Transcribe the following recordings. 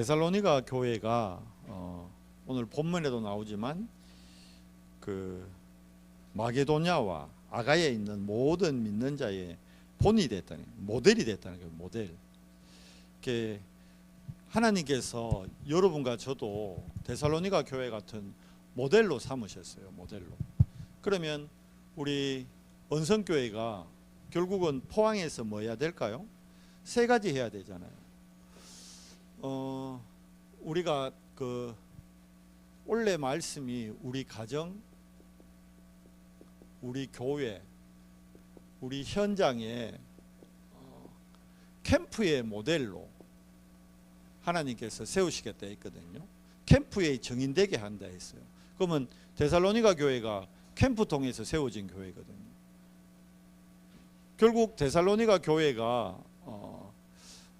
데살로니가 교회가 오늘 본문에도 나오지만 그 마게도냐와 아가야에 있는 모든 믿는 자의 본이 됐다는, 모델이 됐다는 거예요. 모델. 이렇게 하나님께서 여러분과 저도 데살로니가 교회 같은 모델로 삼으셨어요. 모델로. 그러면 우리 언성교회가 결국은 포항에서 뭐 해야 될까요? 세 가지 해야 되잖아요. 우리가 그 원래 말씀이 우리 가정, 우리 교회, 우리 현장에 캠프의 모델로 하나님께서 세우시겠다 했거든요. 캠프에 정인되게 한다 했어요. 그러면 데살로니가 교회가 캠프 통해서 세워진 교회거든요. 결국 데살로니가 교회가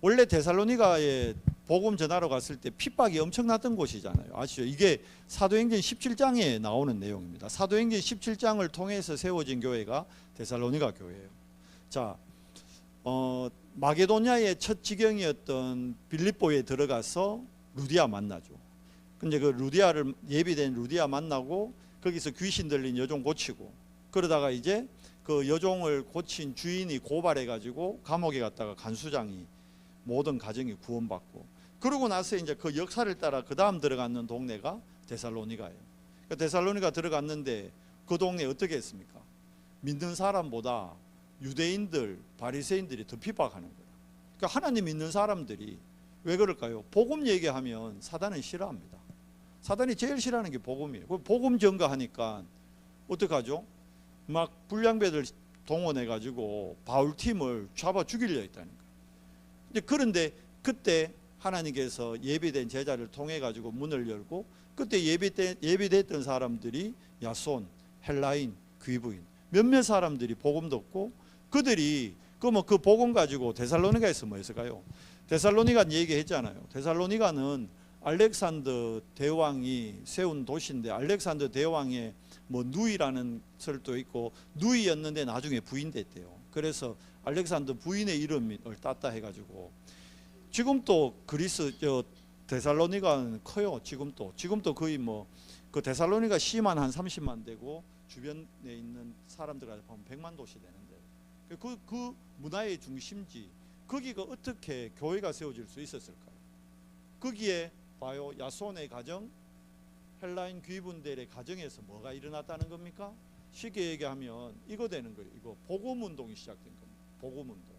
원래 데살로니가에 복음 전하러 갔을 때 핍박이 엄청났던 곳이잖아요. 아시죠? 이게 사도행전 17장에 나오는 내용입니다. 사도행전 17장을 통해서 세워진 교회가 데살로니가 교회예요. 자, 마게도냐의 첫 지경이었던 빌립보에 들어가서 루디아 만나죠. 근데 그 루디아를, 예비된 루디아 만나고 거기서 귀신 들린 여종 고치고, 그러다가 이제 그 여종을 고친 주인이 고발해 가지고 감옥에 갔다가 간수장이 모든 가정이 구원받고, 그러고 나서 이제 그 역사를 따라 그 다음 들어갔는 동네가 데살로니가예요. 그러니까 데살로니가 들어갔는데 그 동네 어떻게 했습니까? 믿는 사람보다 유대인들, 바리새인들이 더 핍박하는 거예요. 그러니까 하나님 믿는 사람들이 왜 그럴까요? 복음 얘기하면 사단은 싫어합니다. 사단이 제일 싫어하는 게 복음이에요. 복음 전가하니까 어떡하죠? 막 불량배들 동원해 가지고 바울 팀을 잡아 죽이려 했다는 거예요. 그런데 그때 하나님께서 예비된 제자를 통해 가지고 문을 열고, 그때 예비됐던 사람들이 야손, 헬라인, 귀부인 몇몇 사람들이 복음 듣고, 그들이 그 복음 가지고 데살로니가에서 뭐 했을까요? 데살로니가 얘기했잖아요. 데살로니가는 알렉산더 대왕이 세운 도시인데, 알렉산더 대왕의 뭐 누이라는 설도 있고, 누이였는데 나중에 부인 됐대요. 그래서 알렉산더 부인의 이름을 땄다 해가지고 지금도 그리스 데살로니가는 커요. 지금도 거의 뭐 그 데살로니가 시만 한 30만 되고 주변에 있는 사람들 하면 100만 도시 되는데, 그 문화의 중심지, 거기가 어떻게 교회가 세워질 수 있었을까요? 거기에 봐요. 야손의 가정, 헬라인 귀분들의 가정에서 뭐가 일어났다는 겁니까? 쉽게 얘기하면 이거 되는 거예요. 이거 복음운동이 시작된 겁니다. 복음운동.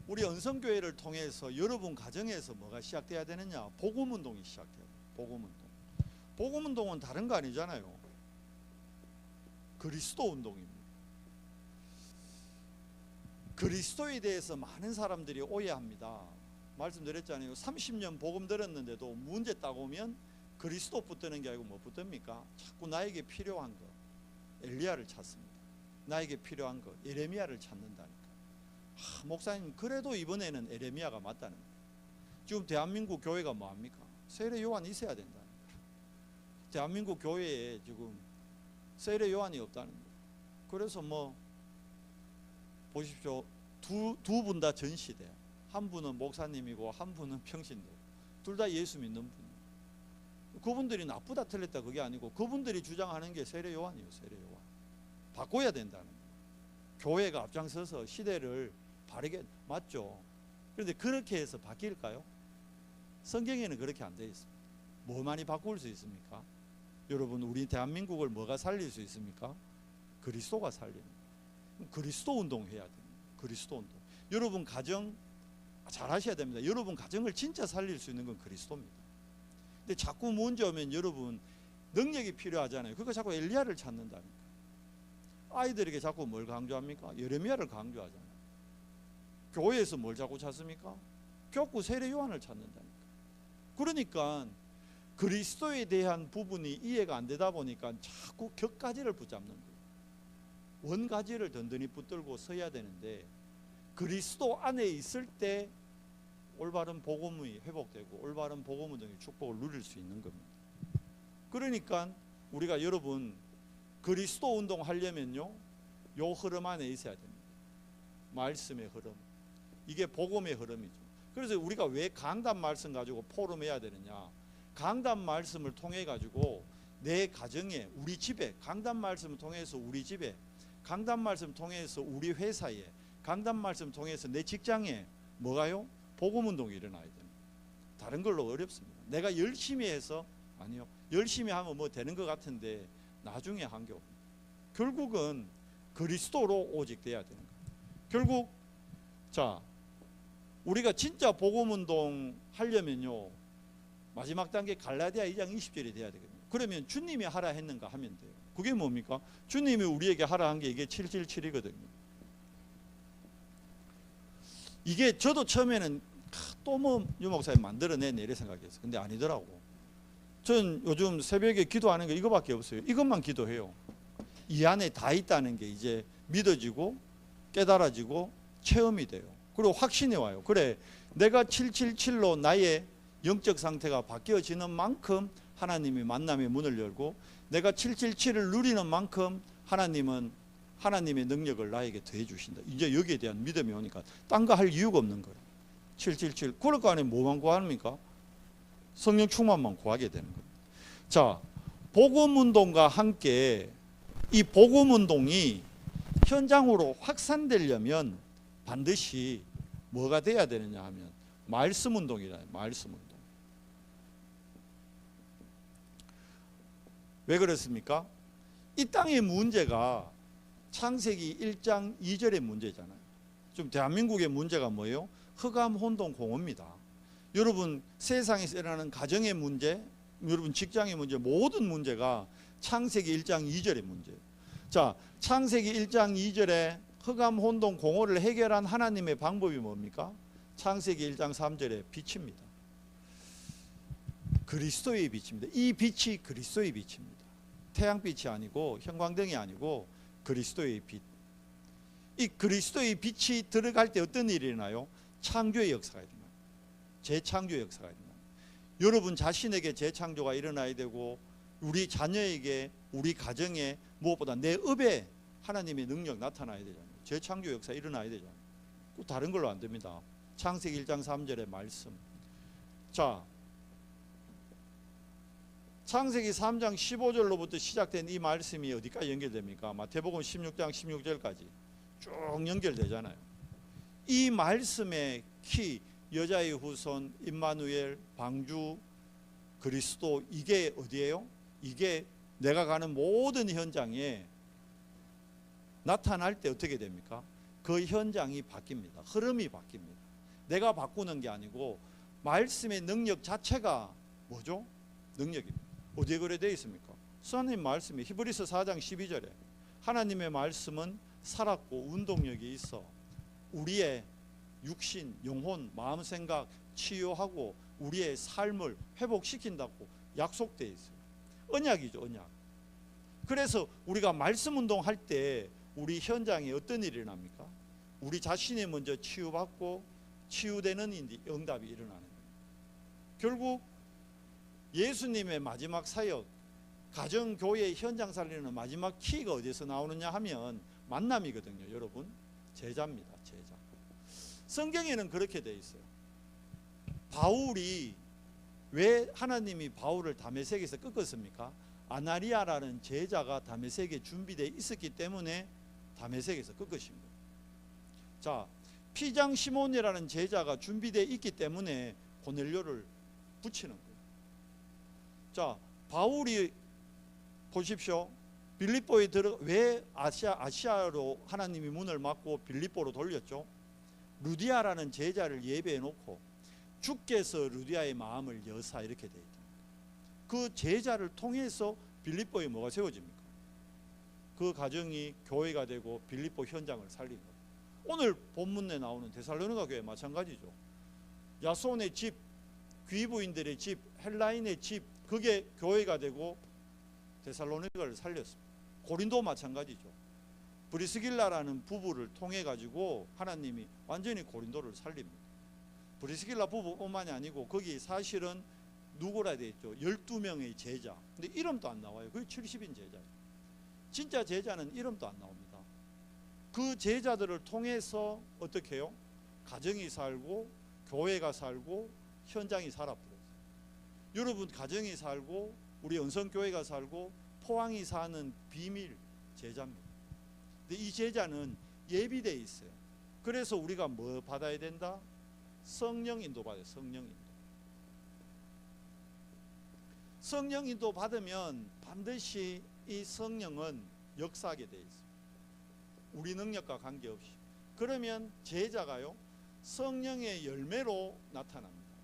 우리 언성교회를 통해서 여러분 가정에서 뭐가 시작돼야 되느냐? 복음운동이 시작돼야 돼요. 복음운동. 복음운동은 다른 거 아니잖아요. 그리스도 운동입니다. 그리스도에 대해서 많은 사람들이 오해합니다. 말씀드렸잖아요. 30년 복음 들었는데도 문제 따고면 그리스도 붙드는 게 아니고 뭐 붙듭니까? 자꾸 나에게 필요한 거, 엘리야를 찾습니다. 나에게 필요한 거, 예레미야를 찾는다니까. 목사님, 그래도 이번에는 예레미야가 맞다는 거예요. 지금 대한민국 교회가 뭐합니까? 세례 요한이 있어야 된다는 거예요. 대한민국 교회에 지금 세례 요한이 없다는 거예요. 그래서 뭐 보십시오. 두 분 다 전시돼요. 한 분은 목사님이고 한 분은 평신도. 둘 다 예수 믿는 분이에요. 그분들이 나쁘다 틀렸다 그게 아니고, 그분들이 주장하는 게 세례 요한이에요. 세례 요한. 바꿔야 된다는 거예요. 교회가 앞장서서 시대를 바르게, 맞죠? 그런데 그렇게 해서 바뀔까요? 성경에는 그렇게 안 되어 있습니다. 뭐 많이 바꿀 수 있습니까? 여러분, 우리 대한민국을 뭐가 살릴 수 있습니까? 그리스도가 살리는 거예요. 그리스도 운동해야 됩니다. 그리스도 운동. 여러분 가정 잘 하셔야 됩니다. 여러분 가정을 진짜 살릴 수 있는 건 그리스도입니다. 근데 자꾸 문제 오면 여러분 능력이 필요하잖아요. 그러니까 자꾸 엘리야를 찾는다니까. 아이들에게 자꾸 뭘 강조합니까? 예레미야를 강조하잖아요. 교회에서 뭘 자꾸 찾습니까? 교구 세례 요한을 찾는다니까. 그러니까 그리스도에 대한 부분이 이해가 안 되다 보니까 자꾸 격가지를 붙잡는 거예요. 원가지를 든든히 붙들고 서야 되는데, 그리스도 안에 있을 때 올바른 복음이 회복되고 올바른 복음 등의 축복을 누릴 수 있는 겁니다. 그러니까 우리가 여러분 그리스도 운동 하려면요, 요 흐름 안에 있어야 됩니다. 말씀의 흐름, 이게 복음의 흐름이죠. 그래서 우리가 왜 강단 말씀 가지고 포럼해야 되느냐. 강단 말씀을 통해 가지고 내 가정에, 우리 집에, 강단 말씀을 통해서 우리 집에, 강단 말씀 통해서 우리 회사에, 강단 말씀 통해서 내 직장에 뭐가요? 복음운동이 일어나야 됩니다. 다른 걸로 어렵습니다. 내가 열심히 해서, 아니요, 열심히 하면 뭐 되는 것 같은데 나중에 한게 없습니다. 결국은 그리스도로 오직 돼야 되는 거예요. 결국 자, 우리가 진짜 복음운동 하려면요, 마지막 단계 갈라디아 2장 20절이 돼야 되거든요. 그러면 주님이 하라 했는가 하면 돼요. 그게 뭡니까? 주님이 우리에게 하라 한 게 이게 777이거든요. 이게 저도 처음에는 또 뭐 유목사님 만들어내네 이래 생각했어요. 근데 아니더라고. 전 요즘 새벽에 기도하는 게 이거밖에 없어요. 이것만 기도해요. 이 안에 다 있다는 게 이제 믿어지고 깨달아지고 체험이 돼요. 그리고 확신이 와요. 그래, 내가 777로 나의 영적 상태가 바뀌어지는 만큼 하나님이 만남의 문을 열고, 내가 777을 누리는 만큼 하나님은 하나님의 능력을 나에게 더해 주신다. 이제 여기에 대한 믿음이 오니까 딴 거 할 이유가 없는 거예요. 777. 그럴 거 안에 뭐만 구합니까? 성령 충만만 구하게 되는 거예요. 자, 복음운동과 함께 이 복음운동이 현장으로 확산되려면 반드시 뭐가 돼야 되느냐 하면 말씀운동이다. 말씀운동. 왜 그렇습니까? 이 땅의 문제가 창세기 1장 2절의 문제잖아요. 좀 대한민국의 문제가 뭐예요? 흑암, 혼돈, 공허입니다. 여러분 세상에서 일어나는 가정의 문제, 여러분 직장의 문제, 모든 문제가 창세기 1장 2절의 문제예요. 자, 창세기 1장 2절에 흑암, 혼돈, 공허를 해결한 하나님의 방법이 뭡니까? 창세기 1장 3절에 빛입니다. 그리스도의 빛입니다. 이 빛이 그리스도의 빛입니다. 태양빛이 아니고 형광등이 아니고 그리스도의 빛. 이 그리스도의 빛이 들어갈 때 어떤 일이 일어나요? 창조의 역사가 일어나요. 재창조의 역사가 일어나요. 여러분 자신에게 재창조가 일어나야 되고, 우리 자녀에게, 우리 가정에, 무엇보다 내 업에 하나님의 능력 나타나야 되잖아요. 재창조 역사 일어나야 되잖아요. 다른 걸로 안 됩니다. 창세기 1장 3절의 말씀. 자, 창세기 3장 15절로부터 시작된 이 말씀이 어디까지 연결됩니까? 마태복음 16장 16절까지 쭉 연결되잖아요. 이 말씀의 키, 여자의 후손, 임마누엘, 방주, 그리스도, 이게 어디예요? 이게 내가 가는 모든 현장에 나타날 때 어떻게 됩니까? 그 현장이 바뀝니다. 흐름이 바뀝니다. 내가 바꾸는 게 아니고 말씀의 능력 자체가 뭐죠? 능력입니다. 어디에 그래 되어 있습니까? 하나님 말씀이 히브리서 4장 12절에 하나님의 말씀은 살았고 운동력이 있어 우리의 육신, 영혼, 마음, 생각 치유하고 우리의 삶을 회복시킨다고 약속되어 있어요. 언약이죠, 언약. 그래서 우리가 말씀 운동할 때 우리 현장에 어떤 일이 일어납니까? 우리 자신이 먼저 치유받고 치유되는 응답이 일어나는 거예요. 결국 예수님의 마지막 사역, 가정교회 현장 살리는 마지막 키가 어디서 나오느냐 하면 만남이거든요. 여러분, 제자입니다. 제자. 성경에는 그렇게 돼 있어요. 바울이 왜 하나님이 바울을 다메섹에서 꺾었습니까? 아나리아라는 제자가 다메섹에 준비되어 있었기 때문에 다메섹에서 꺾으신 거예요. 자, 피장 시몬이라는 제자가 준비되어 있기 때문에 고넬료를 붙이는 거예요. 자, 바울이 보십시오. 빌립보에 왜 아시아로 하나님이 문을 막고 빌립보로 돌렸죠? 루디아라는 제자를 예배해 놓고 주께서 루디아의 마음을 여사 이렇게 되어 있다. 그 제자를 통해서 빌립보에 뭐가 세워집니까? 그 가정이 교회가 되고 빌립보 현장을 살린 거예요. 오늘 본문에 나오는 데살로니가 교회 마찬가지죠. 야손의 집, 귀부인들의 집, 헬라인의 집, 그게 교회가 되고 데살로니가를 살렸습니다. 고린도 마찬가지죠. 브리스길라라는 부부를 통해 가지고 하나님이 완전히 고린도를 살립니다. 브리스길라 부부뿐만이 아니고 거기 사실은 누구라 되어 있죠? 12명의 제자. 근데 이름도 안 나와요. 그게 70인 제자예요. 진짜 제자는 이름도 안 나옵니다. 그 제자들을 통해서 어떻게 해요? 가정이 살고 교회가 살고 현장이 살아버렸어요. 여러분 가정이 살고 우리 은성교회가 살고 포항이 사는 비밀 제자입니다. 근데 이 제자는 예비되어 있어요. 그래서 우리가 뭐 받아야 된다? 성령 인도 받아요. 성령 인도. 성령 인도 받으면 반드시 이 성령은 역사하게 되어 있어요. 우리 능력과 관계없이. 그러면 제자가요 성령의 열매로 나타납니다.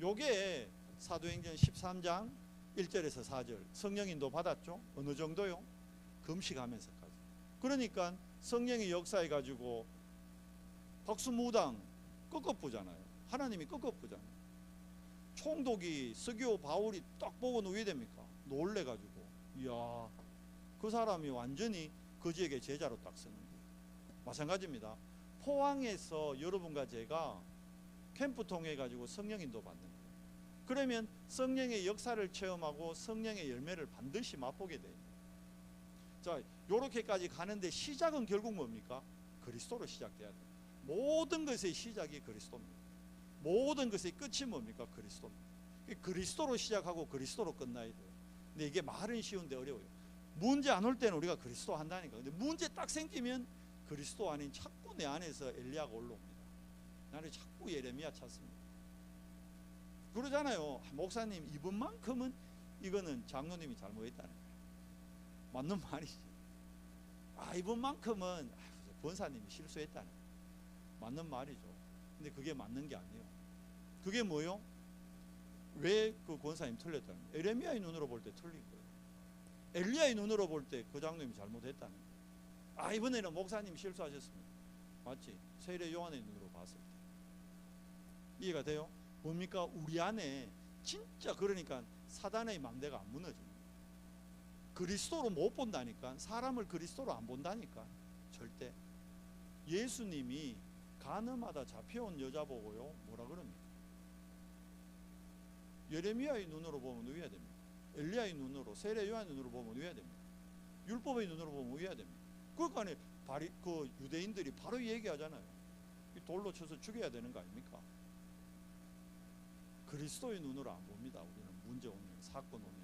요게 사도행전 13장 1절에서 4절 성령 인도 받았죠. 어느 정도요? 금식하면서까지. 그러니까 성령의 역사해 가지고 박수무당 꺾어부잖아요. 하나님이 꺾어부잖아요. 총독이 스교 바울이 딱 보고 누게 됩니까? 놀래가지고 이야 그 사람이 완전히 거지에게 제자로 딱 쓰는 거예요. 마찬가지입니다. 포항에서 여러분과 제가 캠프 통해 가지고 성령 인도 받는 거예요. 그러면 성령의 역사를 체험하고 성령의 열매를 반드시 맛보게 돼요. 자, 요렇게까지 가는데 시작은 결국 뭡니까? 그리스도로 시작돼야 돼요. 모든 것의 시작이 그리스도입니다. 모든 것의 끝이 뭡니까? 그리스도입니다. 그리스도로 시작하고 그리스도로 끝나야 돼요. 근데 이게 말은 쉬운데 어려워요. 문제 안 올 때는 우리가 그리스도 한다니까. 근데 문제 딱 생기면 그리스도 아닌 자꾸 내 안에서 엘리야가 올라옵니다. 나는 자꾸 예레미야 찾습니다. 그러잖아요. 목사님 이번만큼은 이거는 장로님이 잘못했다는 거예요. 맞는 말이지. 이번만큼은 권사님이 실수했다는 거예요. 맞는 말이죠. 근데 그게 맞는 게 아니에요. 그게 뭐요? 왜 그 권사님 틀렸다는 거예요? 에레미야의 눈으로 볼 때 틀린 거예요. 엘리야의 눈으로 볼 때 그 장로님이 잘못했다는 거예요. 이번에는 목사님 실수하셨습니다. 맞지? 세례 요한의 눈으로 봤을 때. 이해가 돼요? 뭡니까? 우리 안에 진짜 그러니까 사단의 망대가 안 무너집니다. 그리스도로 못 본다니까. 사람을 그리스도로 안 본다니까. 절대. 예수님이 가늠하다 잡혀온 여자 보고요 뭐라 그럽니까? 예레미야의 눈으로 보면 누워야 됩니다. 엘리야의 눈으로, 세례 요한의 눈으로 보면 누워야 됩니다. 율법의 눈으로 보면 누워야 됩니다. 그러니까 그 유대인들이 바로 얘기하잖아요. 돌로 쳐서 죽여야 되는 거 아닙니까? 그리스도의 눈으로 안 봅니다. 우리는 문제 오면, 사건 오면.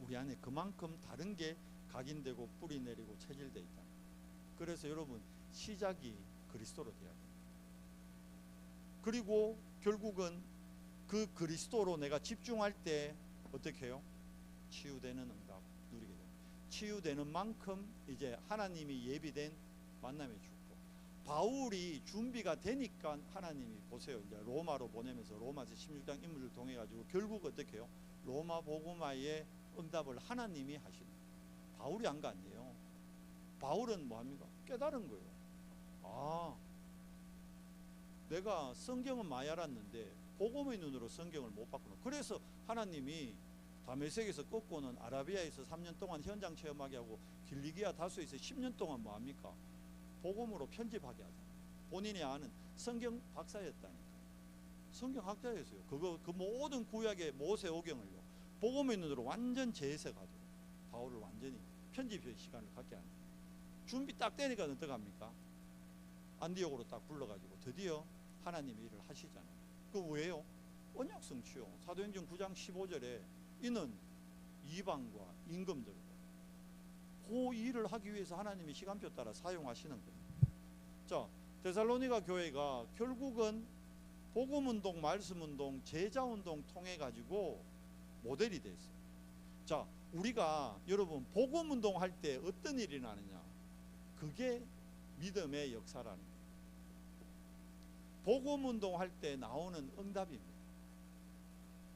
우리 안에 그만큼 다른 게 각인되고 뿌리 내리고 체질되어 있다. 그래서 여러분 시작이 그리스도로 돼야 됩니다. 그리고 결국은 그 그리스도로 내가 집중할 때 어떻게 해요? 치유되는 응답 누리게 됩니다. 치유되는 만큼 이제 하나님이 예비된 만남의 축복. 바울이 준비가 되니까 하나님이 보세요. 이제 로마로 보내면서 로마서 16장 인물을 통해 가지고 결국 어떻게 해요? 로마 복음화의 응답을 하나님이 하시는 거예요. 바울이 한 거 아니에요. 바울은 뭐 합니까? 깨달은 거예요. 내가 성경은 많이 알았는데 복음의 눈으로 성경을 못 봤구나. 그래서 하나님이 다메섹에서 꺾고는 아라비아에서 3년 동안 현장 체험하게 하고 길리기아 다소에서 10년 동안 뭐 합니까? 복음으로 편집하게 하잖아요. 본인이 아는 성경 박사였다니까. 성경학자였어요. 그 모든 구약의 모세오경을요 복음의 눈으로 완전 재해석하도록 바울을 완전히 편집의 시간을 갖게 하는 거예요. 준비 딱 되니까 어떡합니까? 안디옥으로 딱 불러가지고 드디어 하나님의 일을 하시잖아요. 그 왜요? 언약 성취요. 사도행전 9장 15절에 이는 이방과 임금들과 그 일을 하기 위해서 하나님이 시간표 따라 사용하시는 거예요. 자, 데살로니가 교회가 결국은 복음운동, 말씀운동, 제자운동 통해 가지고 모델이 됐어요. 자, 우리가 여러분 복음운동 할 때 어떤 일이 나느냐? 그게 믿음의 역사라는 거예요. 복음운동 할 때 나오는 응답입니다.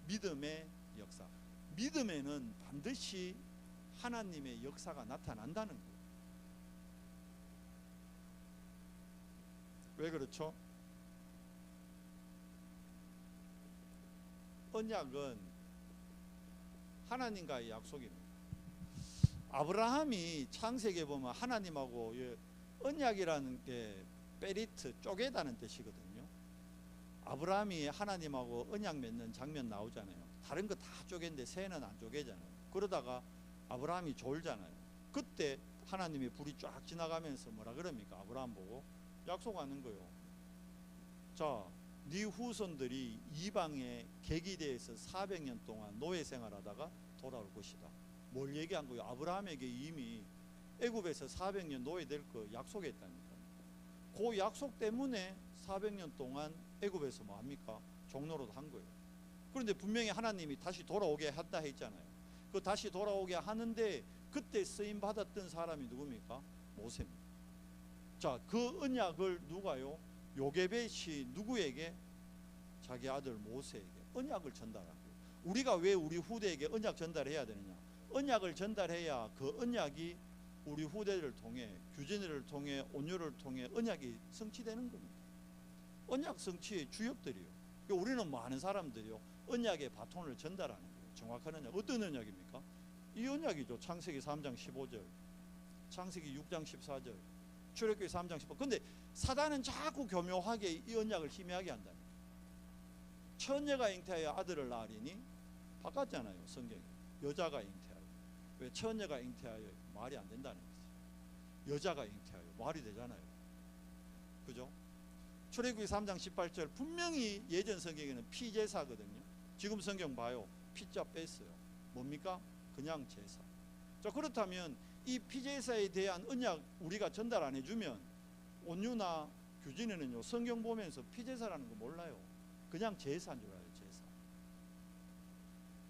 믿음의 역사. 믿음에는 반드시 하나님의 역사가 나타난다는 거예요. 왜 그렇죠? 언약은 하나님과의 약속입니다. 아브라함이 창세기에 보면 하나님하고 언약이라는 게 베리트, 쪼개다는 뜻이거든요. 아브라함이 하나님하고 언약 맺는 장면 나오잖아요. 다른 거 다 쪼개는데 새는 안 쪼개잖아요. 그러다가 아브라함이 졸잖아요. 그때 하나님이 불이 쫙 지나가면서 뭐라 그럽니까? 아브라함 보고 약속하는 거예요. 자, 네 후손들이 이방의 계기대에서 400년 동안 노예 생활하다가 돌아올 것이다. 뭘 얘기한 거예요? 아브라함에게 이미 애굽에서 400년 노예될 거 약속했다니까. 그 약속 때문에 400년 동안 애굽에서 뭐 합니까? 종노릇 한 거예요. 그런데 분명히 하나님이 다시 돌아오게 한다 했잖아요. 그 다시 돌아오게 하는데 그때 쓰임 받았던 사람이 누굽니까? 모세입니다. 자, 그 언약을 누가요? 요게벳이 누구에게? 자기 아들 모세에게 언약을 전달하고. 우리가 왜 우리 후대에게 언약 전달해야 되느냐? 언약을 전달해야 그 언약이 우리 후대를 통해, 규진이를 통해, 온유를 통해 언약이 성취되는 겁니다. 언약 성취의 주역들이요. 우리는 많은 사람들이요, 언약의 바톤을 전달하는 거예요. 정확한 언약. 어떤 언약입니까? 이 언약이죠. 창세기 3장 15절, 창세기 6장 14절, 출애굽기 3장 10절. 근데 사단은 자꾸 교묘하게 이 언약을 희미하게 한다니까. 처녀가 잉태하여 아들을 낳으리니, 바꿨잖아요 성경이. 여자가 잉태하여. 왜 처녀가 잉태하여? 말이 안 된다는 거죠. 여자가 잉태하여 말이 되잖아요. 그죠? 출애굽기 3장 18절 분명히 예전 성경에는 피제사거든요. 지금 성경 봐요. 피자 뺐어요. 뭡니까? 그냥 제사. 자, 그렇다면 이 피제사에 대한 언약 우리가 전달 안 해주면 온유나 규진이는요, 성경 보면서 피제사라는 거 몰라요. 그냥 제사인 줄 알아요. 제사.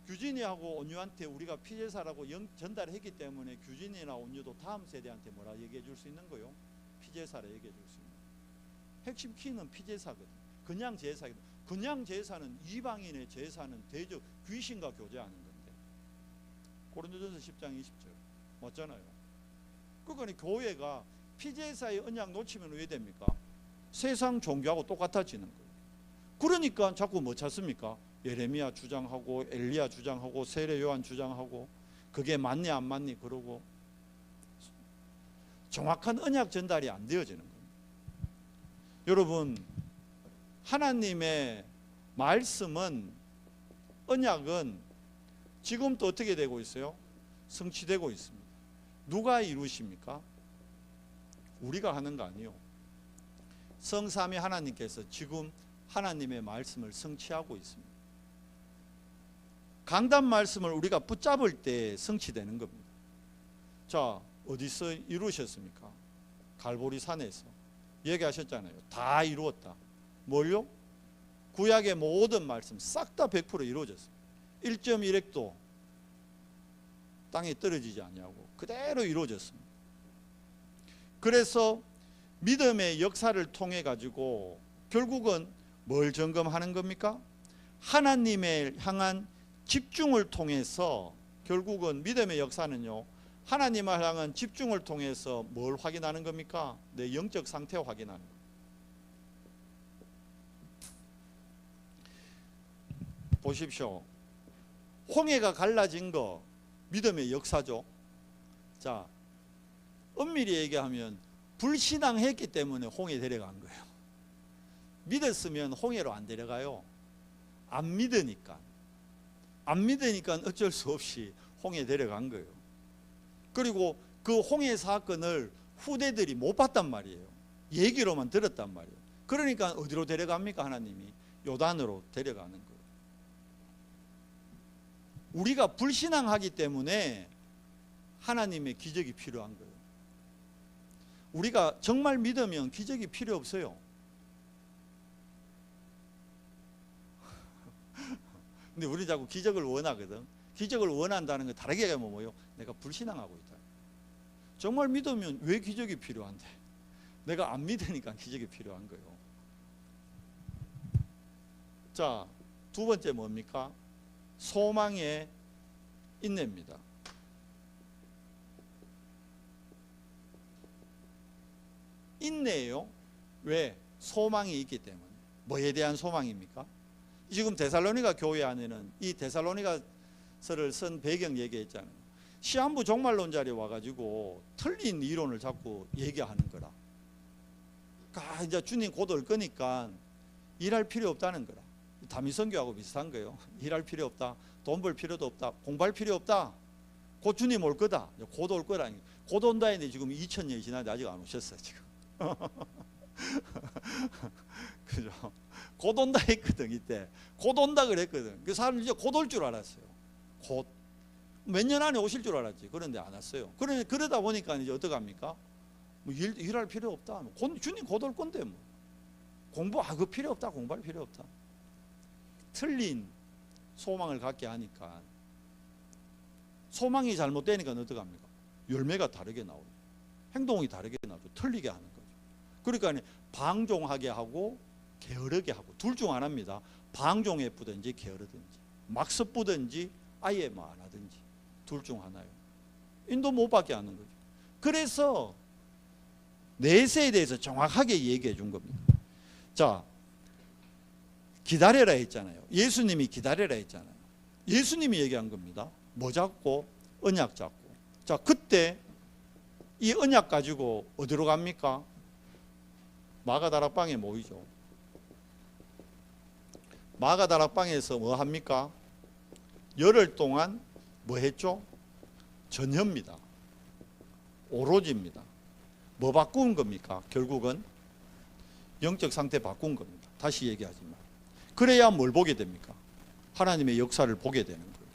규진이하고 온유한테 우리가 피제사라고 전달했기 때문에 규진이나 온유도 다음 세대한테 뭐라 얘기해 줄 수 있는 거요? 피제사라 얘기해 줄 수 있는. 핵심 키는 피제사거든. 그냥 제사거든. 그냥 제사는 이방인의 제사는 대적 귀신과 교제하는 건데. 고린도전서 10장 20절 맞잖아요. 그러니까 교회가 피제사의 언약 놓치면 왜 됩니까? 세상 종교하고 똑같아지는 거예요. 그러니까 자꾸 뭐 찾습니까? 예레미야 주장하고 엘리야 주장하고 세례 요한 주장하고 그게 맞니 안 맞니 그러고 정확한 언약 전달이 안 되어지는 거예요. 여러분, 하나님의 말씀은, 언약은 지금도 어떻게 되고 있어요? 성취되고 있습니다. 누가 이루십니까? 우리가 하는 거 아니에요. 성삼위 하나님께서 지금 하나님의 말씀을 성취하고 있습니다. 강단 말씀을 우리가 붙잡을 때 성취되는 겁니다. 자, 어디서 이루셨습니까? 갈보리 산에서 얘기하셨잖아요. 다 이루었다. 뭘요? 구약의 모든 말씀 싹 다 100% 이루어졌습니다. 1.1핵도 땅에 떨어지지 아니하고 그대로 이루어졌습니다. 그래서 믿음의 역사를 통해 가지고 결국은 뭘 점검하는 겁니까? 하나님을 향한 집중을 통해서, 결국은 믿음의 역사는요, 하나님을 향한 집중을 통해서 뭘 확인하는 겁니까? 내 영적 상태 확인하는 거예요. 보십시오. 홍해가 갈라진 거 믿음의 역사죠. 자, 엄밀히 얘기하면 불신앙했기 때문에 홍해 데려간 거예요. 믿었으면 홍해로 안 데려가요. 안 믿으니까 어쩔 수 없이 홍해 데려간 거예요. 그리고 그 홍해 사건을 후대들이 못 봤단 말이에요. 얘기로만 들었단 말이에요. 그러니까 어디로 데려갑니까? 하나님이 요단으로 데려가는 거예요. 우리가 불신앙하기 때문에 하나님의 기적이 필요한 거예요. 우리가 정말 믿으면 기적이 필요 없어요. 근데 우리 자꾸 기적을 원하거든. 기적을 원한다는 거 다르게 얘기하면 뭐예요? 내가 불신앙하고 있다. 정말 믿으면 왜 기적이 필요한데? 내가 안 믿으니까 기적이 필요한 거예요. 자, 두 번째 뭡니까? 소망의 인내입니다. 인내예요. 왜? 소망이 있기 때문에. 뭐에 대한 소망입니까? 지금 데살로니가 교회 안에는 이 데살로니가서를 쓴 배경 얘기했잖아요. 시한부 종말론자리 와가지고 틀린 이론을 자꾸 얘기하는 거라. 이제 주님 곧 올 거니까 일할 필요 없다는 거라. 다미선교하고 비슷한 거예요. 일할 필요 없다. 돈 벌 필요도 없다. 공부할 필요 없다. 곧 주님 올 거다. 곧 올 거라. 곧 온다 했는데 지금 2000년이 지났는데 아직 안 오셨어요. 지금. 그죠? 곧 온다 했거든. 이때 곧 온다 그랬거든. 그 사람들이 이제 곧 올 줄 알았어요. 곧 몇 년 안에 오실 줄 알았지. 그런데 안 왔어요. 그러다 보니까 이제 어떡합니까? 뭐 일할 필요 없다. 주님 곧 올 건데 뭐 그거 필요 없다. 공부할 필요 없다. 틀린 소망을 갖게 하니까, 소망이 잘못되니까 어떡합니까? 열매가 다르게 나오죠. 행동이 다르게 나오죠. 틀리게 하는 거죠. 그러니까 방종하게 하고 게으르게 하고 둘 중 하나입니다. 방종해 뿌든지 게으르든지, 막 섣부든지 아예 뭐 안 하든지, 둘 중 하나예요. 인도 못 받게 하는 거죠. 그래서 내세에 대해서 정확하게 얘기해 준 겁니다. 자, 기다려라 했잖아요. 예수님이 기다려라 했잖아요. 예수님이 얘기한 겁니다. 뭐 잡고? 언약 잡고. 자, 그때 이 언약 가지고 어디로 갑니까? 마가다락방에 모이죠. 마가다락방에서 뭐 합니까? 열흘 동안 뭐 했죠? 전혀입니다. 오로지입니다. 뭐 바꾼 겁니까? 결국은 영적 상태 바꾼 겁니다. 다시 얘기하지만. 그래야 뭘 보게 됩니까? 하나님의 역사를 보게 되는 거예요.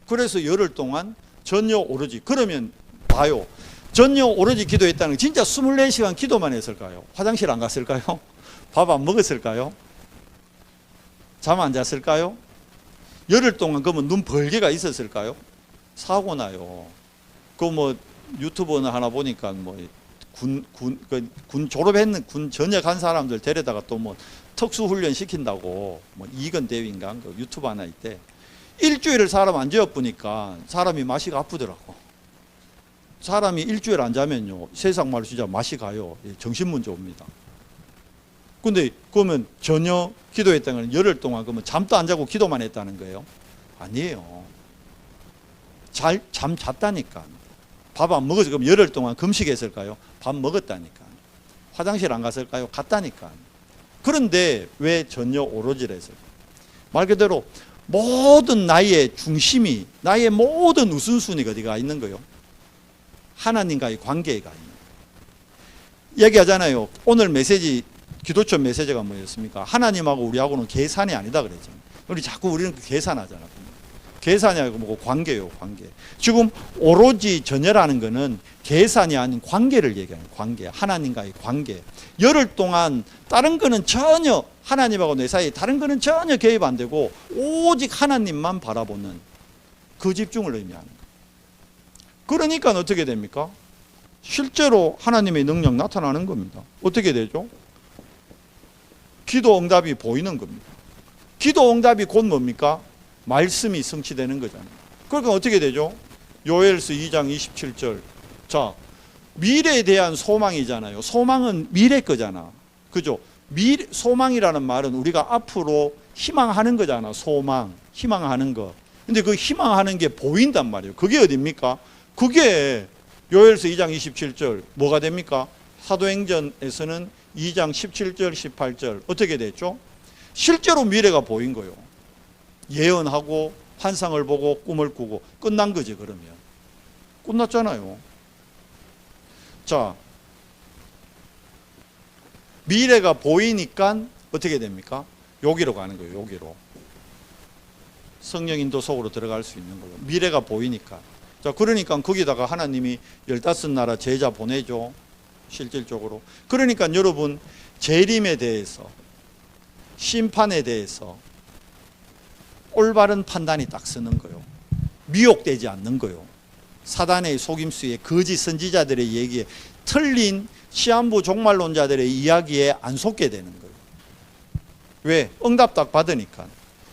그래서 열흘 동안 전혀 오로지. 그러면 봐요. 전혀 오로지 기도했다는 게 진짜 24시간 기도만 했을까요? 화장실 안 갔을까요? 밥 안 먹었을까요? 잠 안 잤을까요? 열흘 동안 그러면 눈 벌게가 있었을까요? 사고 나요. 그 뭐 유튜브나 하나 보니까 뭐 군 졸업했는 군 전역한 사람들 데려다가 또 뭐 특수훈련 시킨다고, 뭐 이건 대위인가 그 유튜브 하나 있대. 일주일을 사람 안 재워보니까 사람이 맛이 아프더라고. 사람이 일주일 안 자면요, 세상 말로 진짜 맛이 가요. 정신문제 옵니다. 근데 그러면 전혀 기도했다는 건 열흘 동안 그러면 잠도 안 자고 기도만 했다는 거예요? 아니에요. 잠 잤다니까. 밥 안 먹어서 그럼 열흘 동안 금식했을까요? 밥 먹었다니까. 화장실 안 갔을까요? 갔다니까. 그런데 왜 전혀 오로지를 했을까요? 말 그대로 모든 나의 중심이, 나의 모든 우선순위가 어디가 있는 거예요? 하나님과의 관계가 있는 거예요. 얘기하잖아요. 오늘 메시지, 기도처 메시지가 뭐였습니까? 하나님하고 우리하고는 계산이 아니다 그랬잖아요. 우리 자꾸 우리는 계산하잖아요. 계산이 아니고 뭐고 관계예요, 관계. 지금 오로지 전혀라는 거는 계산이 아닌 관계를 얘기하는 관계, 하나님과의 관계. 열흘 동안 다른 거는 전혀, 하나님하고 내 사이에 다른 거는 전혀 개입 안 되고 오직 하나님만 바라보는 그 집중을 의미하는 거예요. 그러니까 어떻게 됩니까? 실제로 하나님의 능력 나타나는 겁니다. 어떻게 되죠? 기도 응답이 보이는 겁니다. 기도 응답이 곧 뭡니까? 말씀이 성취되는 거잖아요. 그러니까 어떻게 되죠? 요엘서 2장 27절. 자, 미래에 대한 소망이잖아요. 소망은 미래 거잖아. 그죠? 소망이라는 말은 우리가 앞으로 희망하는 거잖아. 소망, 희망하는 거. 근데 그 희망하는 게 보인단 말이에요. 그게 어딥니까? 그게 요엘서 2장 27절 뭐가 됩니까? 사도행전에서는 2장 17절 18절 어떻게 됐죠? 실제로 미래가 보인 거예요. 예언하고 환상을 보고 꿈을 꾸고 끝난 거지. 그러면 끝났잖아요. 자, 미래가 보이니까 어떻게 됩니까? 여기로 가는 거예요. 여기로 성령 인도 속으로 들어갈 수 있는 거예요. 미래가 보이니까. 자, 그러니까 거기다가 하나님이 15나라 제자 보내죠. 실질적으로. 그러니까 여러분, 재림에 대해서, 심판에 대해서 올바른 판단이 딱 서는 거예요. 미혹되지 않는 거예요. 사단의 속임수에, 거짓 선지자들의 얘기에, 틀린 시한부 종말론자들의 이야기에 안 속게 되는 거예요. 왜? 응답 딱 받으니까.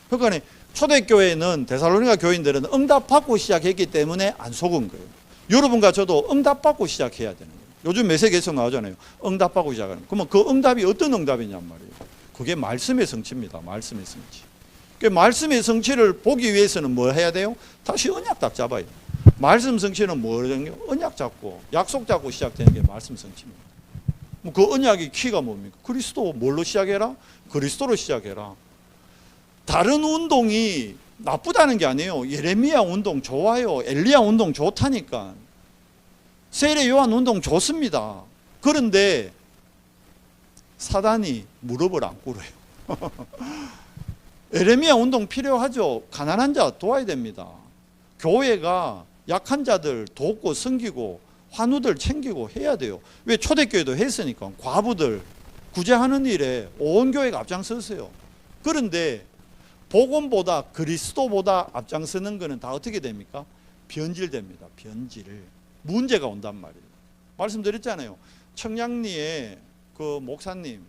그러니까 초대교회는, 데살로니가 교인들은 응답 받고 시작했기 때문에 안 속은 거예요. 여러분과 저도 응답 받고 시작해야 되는 거예요. 요즘 메시지 계속 나오잖아요. 응답 받고 시작하는. 그러면 그 응답이 어떤 응답이냔 말이에요. 그게 말씀의 성취입니다. 말씀의 성취. 그 말씀의 성취를 보기 위해서는 뭐 해야 돼요? 다시 언약 딱 잡아야 돼요. 말씀 성취는 뭐거든요? 언약 잡고 약속 잡고 시작되는 게 말씀 성취입니다. 그 언약의 키가 뭡니까? 그리스도. 뭘로 시작해라? 그리스도로 시작해라. 다른 운동이 나쁘다는 게 아니에요. 예레미야 운동 좋아요. 엘리야 운동 좋다니까. 세례 요한 운동 좋습니다. 그런데 사단이 무릎을 안 꿇어요. 에레미야 운동 필요하죠. 가난한 자 도와야 됩니다. 교회가 약한 자들 돕고 섬기고 환우들 챙기고 해야 돼요. 왜? 초대교회도 했으니까. 과부들 구제하는 일에 온 교회가 앞장섰어요. 그런데 복음보다 그리스도보다 앞장서는 것은 다 어떻게 됩니까? 변질됩니다. 변질. 문제가 온단 말이에요. 말씀드렸잖아요. 청량리에 그 목사님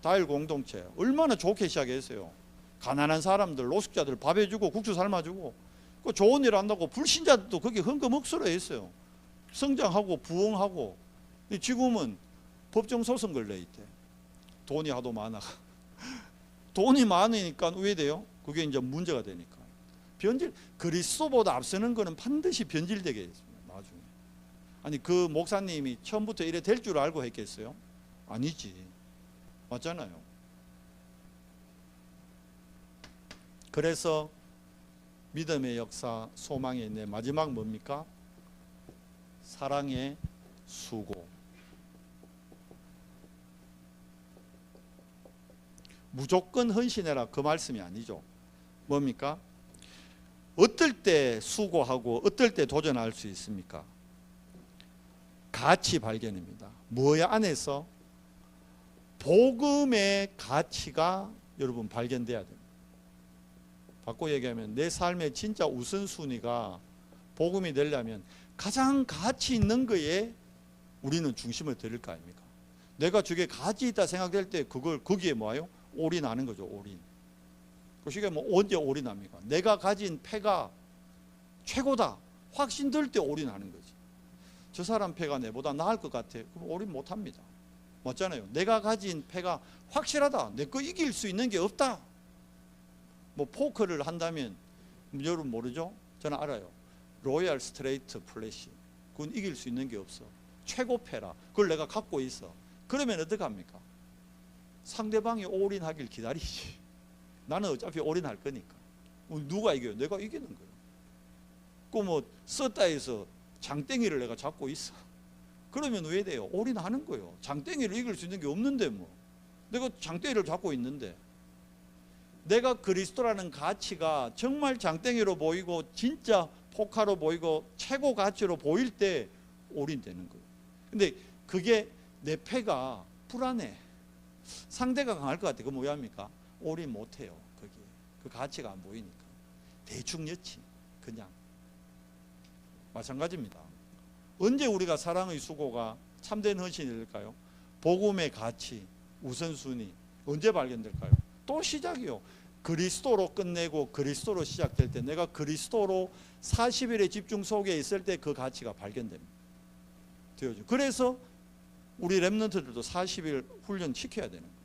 다일 공동체 얼마나 좋게 시작했어요. 가난한 사람들 노숙자들 밥 해주고 국수 삶아주고 그 좋은 일 한다고 불신자들도 거기 헌금 억수로 했어요. 성장하고 부흥하고. 지금은 법정 소송 걸려 있대. 돈이 하도 많아. 돈이 많으니까 왜 돼요? 그게 이제 문제가 되니까. 변질. 그리스도보다 앞서는 거는 반드시 변질되게 있습니다. 나중에. 아니 그 목사님이 처음부터 이래 될 줄 알고 했겠어요? 아니지. 맞잖아요. 그래서 믿음의 역사, 소망의 내 마지막 뭡니까? 사랑의 수고. 무조건 헌신해라 그 말씀이 아니죠. 뭡니까? 어떨 때 수고하고 어떨 때 도전할 수 있습니까? 가치 발견입니다. 뭐야 안에서? 복음의 가치가 여러분 발견돼야 됩니다. 바꿔 얘기하면 내 삶의 진짜 우선순위가 복음이 되려면 가장 가치 있는 거에 우리는 중심을 드릴 거 아닙니까? 내가 저게 가치 있다 생각될 때 그걸 거기에 뭐예요? 올인하는 거죠. 올인. 그게 뭐 언제 올인합니까? 내가 가진 패가 최고다 확신 들 때 올인하는 거지. 저 사람 패가 내보다 나을 것 같아. 그럼 올인 못합니다. 맞잖아요. 내가 가진 패가 확실하다. 내 거 이길 수 있는 게 없다. 뭐 포커를 한다면 여러분 모르죠? 저는 알아요. 로얄 스트레이트 플래시. 그건 이길 수 있는 게 없어. 최고 패라. 그걸 내가 갖고 있어. 그러면 어떻게 합니까? 상대방이 올인하길 기다리지. 나는 어차피 올인할 거니까. 누가 이겨요? 내가 이기는 거예요. 그 뭐 썼다 해서 장땡이를 내가 잡고 있어. 그러면 왜 돼요? 올인하는 거예요. 장땡이를 이길 수 있는 게 없는데 뭐. 내가 장땡이를 잡고 있는데. 내가 그리스도라는 가치가 정말 장땡이로 보이고 진짜 포카로 보이고 최고 가치로 보일 때 올인되는 거예요. 근데 그게 내 패가 불안해. 상대가 강할 것 같아. 그거 뭐야 합니까? 올인 못해요. 거기에. 그 가치가 안 보이니까. 대충 여치. 그냥. 마찬가지입니다. 언제 우리가 사랑의 수고가 참된 헌신이 될까요? 복음의 가치, 우선순위. 언제 발견될까요? 또 시작이요. 그리스도로 끝내고 그리스도로 시작될 때 내가 그리스도로 40일의 집중 속에 있을 때 그 가치가 발견됩니다. 그래서 우리 렘넌트들도 40일 훈련 시켜야 되는 거예요.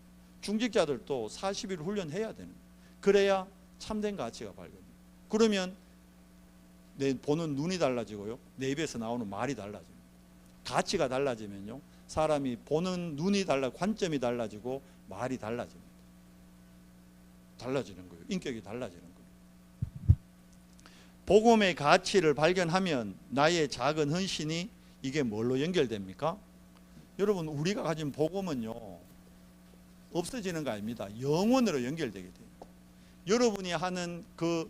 중직자들도 40일 훈련해야 되는 거예요. 그래야 참된 가치가 발견돼요. 그러면 내 보는 눈이 달라지고요. 내 입에서 나오는 말이 달라집니다. 가치가 달라지면요. 사람이 보는 눈이 관점이 달라지고 말이 달라집니다. 달라지는 거예요. 인격이 달라지는 거예요. 복음의 가치를 발견하면 나의 작은 헌신이 이게 뭘로 연결됩니까? 여러분 우리가 가진 복음은요 없어지는 거 아닙니다. 영원으로 연결되게 돼요. 여러분이 하는 그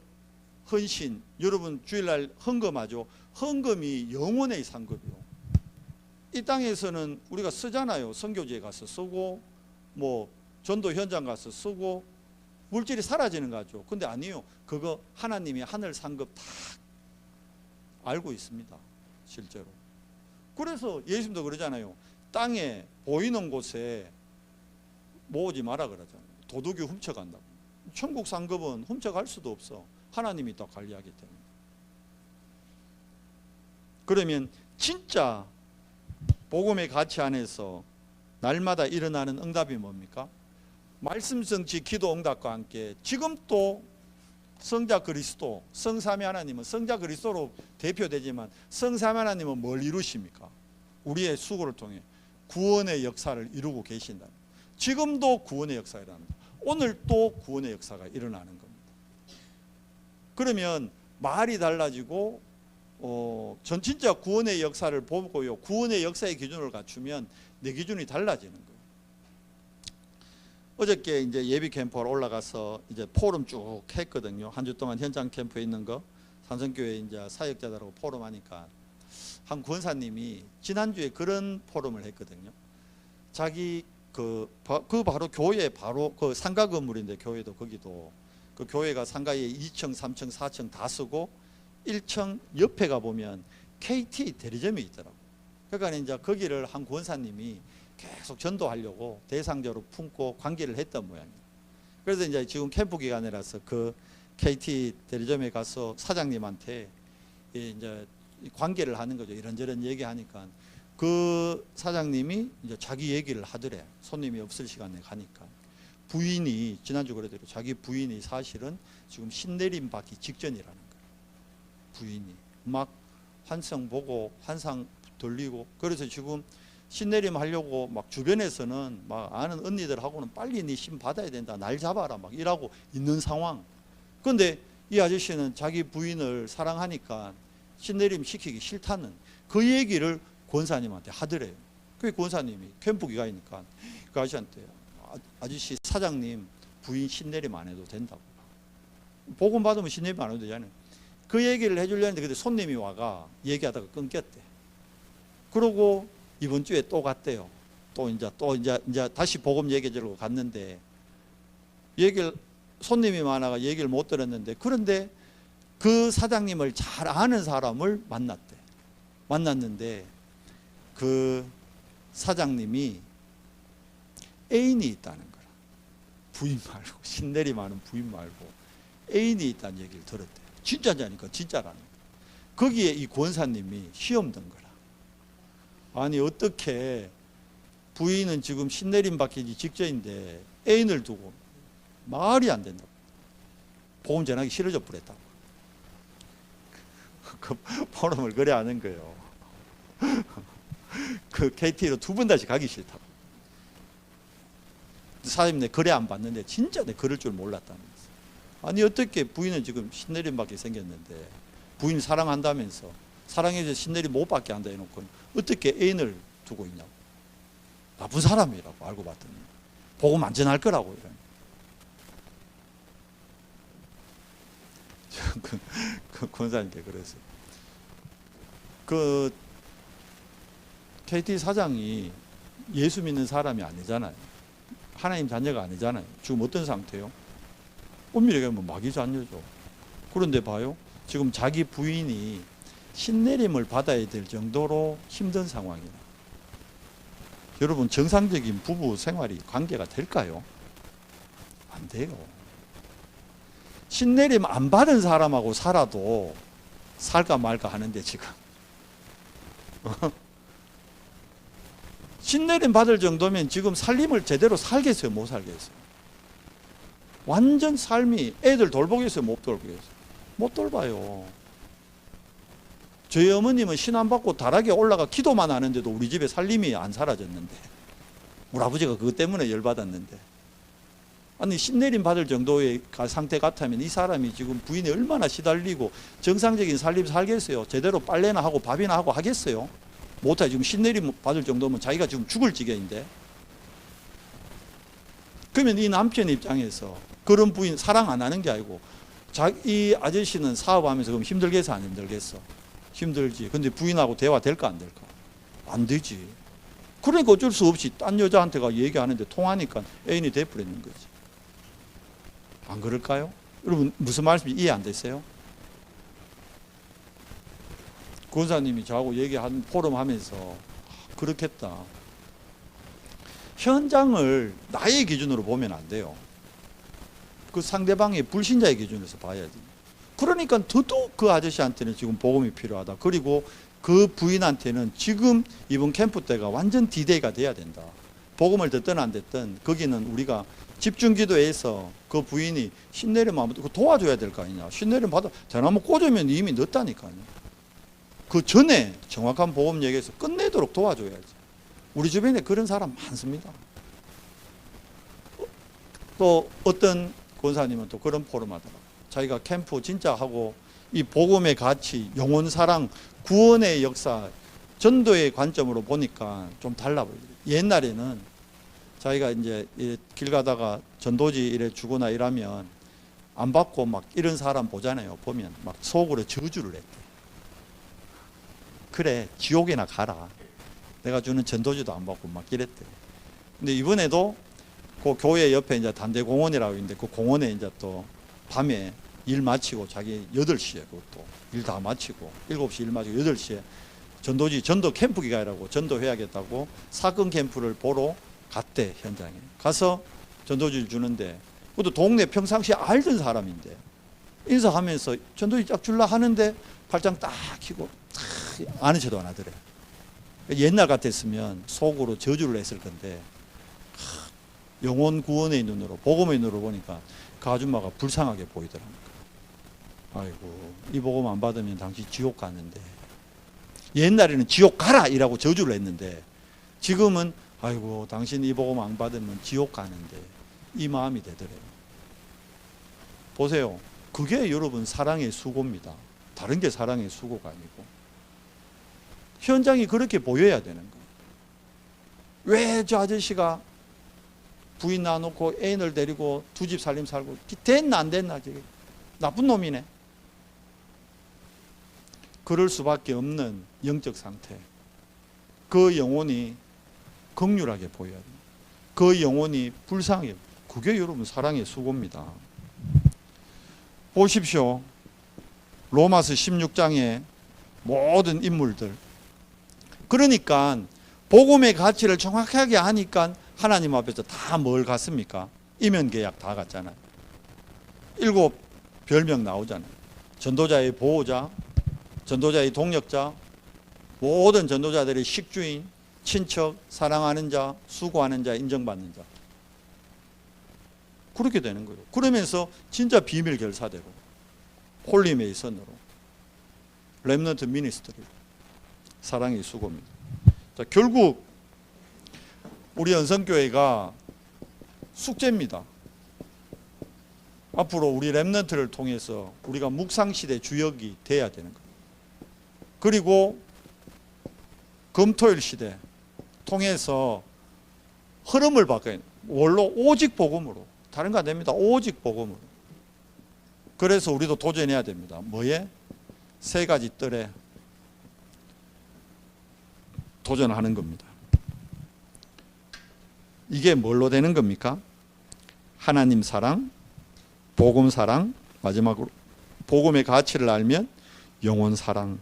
헌신, 여러분 주일날 헌금하죠. 헌금이 영원의 상급이요. 이 땅에서는 우리가 쓰잖아요. 선교지에 가서 쓰고 뭐 전도 현장 가서 쓰고 물질이 사라지는 거죠. 근데 아니요. 그거 하나님이 하늘 상급 다 알고 있습니다. 실제로. 그래서 예수님도 그러잖아요. 땅에 보이는 곳에 모으지 마라 그러잖아요. 도둑이 훔쳐간다고. 천국 상급은 훔쳐갈 수도 없어. 하나님이 또 관리하기 때문에. 그러면 진짜 복음의 가치 안에서 날마다 일어나는 응답이 뭡니까? 말씀 성취 기도 응답과 함께 지금 또 성자 그리스도, 성삼위 하나님은 성자 그리스도로 대표되지만 성삼위 하나님은 뭘 이루십니까? 우리의 수고를 통해 구원의 역사를 이루고 계신다. 지금도 구원의 역사가 일어납니다. 오늘 또 구원의 역사가 일어나는 겁니다. 그러면 말이 달라지고 전 진짜 구원의 역사를 보고요. 구원의 역사의 기준을 갖추면 내 기준이 달라지는 거예요. 어저께 이제 예비 캠프로 올라가서 이제 포럼 쭉 했거든요. 한 주 동안 현장 캠프에 있는 거 산성교회 이제 사역자들하고 포럼 하니까 한 권사님이 지난주에 그런 포럼을 했거든요. 자기 그 바로 교회 바로 그 상가 건물인데 교회도 거기도 그 교회가 상가에 2층, 3층, 4층 다 쓰고 1층 옆에 가 보면 KT 대리점이 있더라고. 그러니까 이제 거기를 한 권사님이 계속 전도하려고 대상적으로 품고 관계를 했던 모양이에요. 그래서 이제 지금 캠프 기간이라서 그 KT 대리점에 가서 사장님한테 이제 관계를 하는 거죠. 이런저런 얘기하니까 그 사장님이 이제 자기 얘기를 하더래. 손님이 없을 시간에 가니까 부인이 지난주 그러더라고요. 자기 부인이 사실은 지금 신내림 받기 직전이라는 거예요. 부인이 막 환상 보고 환상 돌리고 그래서 지금 신내림 하려고 막 주변에서는 막 아는 언니들하고는 빨리 네 신 받아야 된다. 날 잡아라 막 이러고 있는 상황. 그런데 이 아저씨는 자기 부인을 사랑하니까 신내림 시키기 싫다는 그 얘기를 권사님한테 하더래요. 그 권사님이 캠프 기간이니까 그 아저씨한테 아저씨 사장님 부인 신내림 안 해도 된다고. 복음 받으면 신내림 안 해도 되잖아요. 그 얘기를 해주려는데 그때 손님이 와가 얘기하다가 끊겼대. 그러고 이번 주에 또 갔대요. 또 이제 다시 복음 얘기해 주려고 갔는데 손님이 많아가 얘기를 못 들었는데 그런데 그 사장님을 잘 아는 사람을 만났는데 그 사장님이 애인이 있다는 거라. 부인 말고 신내림 하는 부인 말고 애인이 있다는 얘기를 들었대요. 진짜냐니까 진짜라는 거야. 거기에 이 권사님이 시험 든 거라. 아니 어떻게 부인은 지금 신내림 받기 직전인데 애인을 두고 말이 안 된다고. 복음 전하기 싫어져 버렸다고. 그 포럼을 그래 하는 거예요. 그 KT로 2번 다시 가기 싫다고. 사장님 내 거래 안 받는데 진짜 내 그럴 줄 몰랐다면서. 아니 어떻게 부인은 지금 신내림 받게 생겼는데 부인 사랑한다면서 사랑해서 신내림 못 받게 한다 해놓고 어떻게 애인을 두고 있냐고. 나쁜 사람이라고 알고 봤더니 복음 안 전할 거라고 이러니. 그 권사님께 그래서 그 KT 사장이 예수 믿는 사람이 아니잖아요. 하나님 자녀가 아니잖아요. 지금 어떤 상태요? 엄밀하게 하면 마귀 자녀죠. 그런데 봐요. 지금 자기 부인이 신내림을 받아야 될 정도로 힘든 상황이라. 여러분 정상적인 부부 생활이 관계가 될까요? 안 돼요. 신내림 안 받은 사람하고 살아도 살까 말까 하는데 지금 신내림 받을 정도면 지금 살림을 제대로 살겠어요? 못 살겠어요? 완전 삶이 애들 돌보겠어요? 못 돌보겠어요? 못 돌봐요. 저희 어머님은 신안 받고 다락에 올라가 기도만 하는데도 우리 집에 살림이 안 사라졌는데 우리 아버지가 그것 때문에 열받았는데 아니 신내림 받을 정도의 상태 같으면 이 사람이 지금 부인이 얼마나 시달리고 정상적인 살림 살겠어요? 제대로 빨래나 하고 밥이나 하고 하겠어요? 못해. 지금 신내림 받을 정도면 자기가 지금 죽을 지경인데. 그러면 이 남편 입장에서 그런 부인 사랑 안 하는 게 아니고 이 아저씨는 사업하면서 그럼 힘들겠어 안 힘들겠어? 힘들지. 근데 부인하고 대화 될까 안 될까? 안 되지. 그러니까 어쩔 수 없이 딴 여자한테가 얘기하는데 통하니까 애인이 돼버리는 거지. 안 그럴까요? 여러분 무슨 말씀인지 이해 안 되세요? 권사님이 저하고 얘기한 포럼 하면서 그렇겠다. 현장을 나의 기준으로 보면 안 돼요. 그 상대방의 불신자의 기준에서 봐야지. 그러니까 더더욱 그 아저씨한테는 지금 복음이 필요하다. 그리고 그 부인한테는 지금 이번 캠프 때가 완전 디데이가 돼야 된다. 복음을 듣든 안 듣든 거기는 우리가 집중기도해서 그 부인이 신내림 하면 도와줘야 될 거 아니냐. 신내림 받아 대나무 꽂으면 이미 늦다니까요. 그 전에 정확한 복음 얘기해서 끝내도록 도와줘야지. 우리 주변에 그런 사람 많습니다. 또 어떤 권사님은 또 그런 포럼 하더라고요. 자기가 캠프 진짜 하고 이 복음의 가치, 영혼 사랑, 구원의 역사, 전도의 관점으로 보니까 좀 달라 보여요. 옛날에는 자기가 이제 길 가다가 전도지 이래 주거나 이러면 안 받고 막 이런 사람 보잖아요. 보면 막 속으로 저주를 했대. 그래, 지옥에나 가라. 내가 주는 전도지도 안 받고 막 이랬대. 근데 이번에도 그 교회 옆에 이제 단대공원이라고 있는데 그 공원에 이제 또 밤에 일 마치고 자기 8시에 그것도 일 다 마치고 7시 일 마치고 8시에 전도지 전도 캠프 기간이라고 전도해야겠다고 사건 캠프를 보러 갔대. 현장에 가서 전도지를 주는데 그것도 동네 평상시에 알던 사람인데 인사하면서 전도지 쫙 줄라 하는데 팔짱 딱 켜고 아는 척도 안 하더래. 옛날 같았으면 속으로 저주를 했을 건데 영혼 구원의 눈으로 복음의 눈으로 보니까 그 아줌마가 불쌍하게 보이더랍니다. 아이고, 이 복음 안 받으면 당신 지옥 가는데. 옛날에는 지옥 가라 이라고 저주를 했는데 지금은 아이고 당신 이 복음 안 받으면 지옥 가는데 이 마음이 되더래요. 보세요. 그게 여러분 사랑의 수고입니다. 다른 게 사랑의 수고가 아니고 현장이 그렇게 보여야 되는 거예요. 왜 저 아저씨가 부인 놔놓고 애인을 데리고 두 집 살림 살고 됐나 안 됐나 저게 나쁜 놈이네. 그럴 수밖에 없는 영적 상태. 그 영혼이 긍휼하게 보여야 돼요. 그 영혼이 불쌍해. 그게 여러분 사랑의 수고입니다. 보십시오. 로마서 16장의 모든 인물들. 그러니까 복음의 가치를 정확하게 하니까 하나님 앞에서 다 뭘 갔습니까? 이면계약 다 갔잖아요. 7 별명 나오잖아요. 전도자의 보호자, 전도자의 동력자, 모든 전도자들의 식주인, 친척, 사랑하는 자, 수고하는 자, 인정받는 자. 그렇게 되는 거예요. 그러면서 진짜 비밀 결사대로 홀리 메이선으로 렘넌트 미니스트리 사랑의 수고입니다. 자, 결국 우리 연성교회가 숙제입니다. 앞으로 우리 렘넌트를 통해서 우리가 묵상시대 주역이 돼야 되는 거예요. 그리고 금토일 시대 통해서 흐름을 바꿔야 돼요. 원로 오직 복음으로. 다른 거 안 됩니다. 오직 복음으로. 그래서 우리도 도전해야 됩니다. 뭐에? 3가지 뜰에 도전하는 겁니다. 이게 뭘로 되는 겁니까? 하나님 사랑, 복음 사랑, 마지막으로 복음의 가치를 알면 영혼 사랑.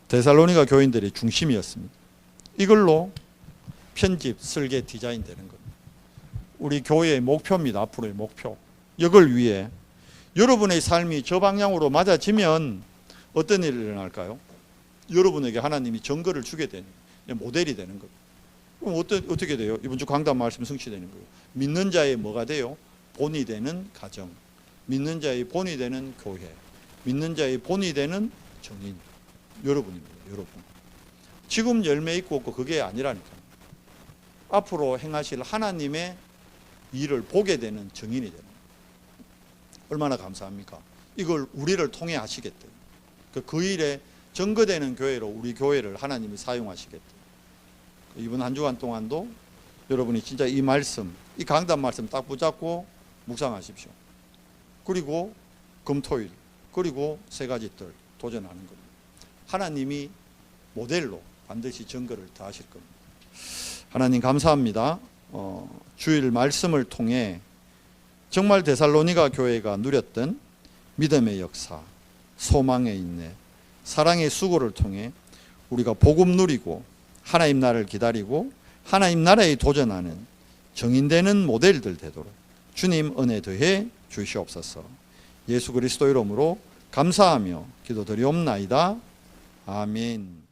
데살로니가 교인들의 중심이었습니다. 이걸로 편집, 설계, 디자인 되는 겁니다. 우리 교회의 목표입니다. 앞으로의 목표. 이걸 위해 여러분의 삶이 저 방향으로 맞아지면 어떤 일이 일어날까요? 여러분에게 하나님이 증거를 주게 되는 모델이 되는 겁니다. 그럼 어떻게 돼요? 이번 주 강단 말씀 성취되는 거예요. 믿는 자의 뭐가 돼요? 본이 되는 가정, 믿는 자의 본이 되는 교회, 믿는 자의 본이 되는 정인. 여러분입니다. 여러분. 지금 열매 있고 없고 그게 아니라니까요. 앞으로 행하실 하나님의 일을 보게 되는 정인이 되는 거예요. 얼마나 감사합니까? 이걸 우리를 통해 하시겠대요. 그 일에 증거되는 교회로 우리 교회를 하나님이 사용하시겠대요. 이번 한 주간 동안도 여러분이 진짜 이 말씀, 이 강단 말씀 딱 붙잡고 묵상하십시오. 그리고 금토일, 그리고 3가지 뜰 도전하는 겁니다. 하나님이 모델로 반드시 증거를 다 하실 겁니다. 하나님 감사합니다. 주일 말씀을 통해 정말 데살로니가 교회가 누렸던 믿음의 역사, 소망의 인내, 사랑의 수고를 통해 우리가 복음 누리고 하나님 나라를 기다리고 하나님 나라에 도전하는 정인되는 모델들 되도록 주님 은혜 더해 주시옵소서. 예수 그리스도 이름으로 감사하며 기도드리옵나이다. 아멘.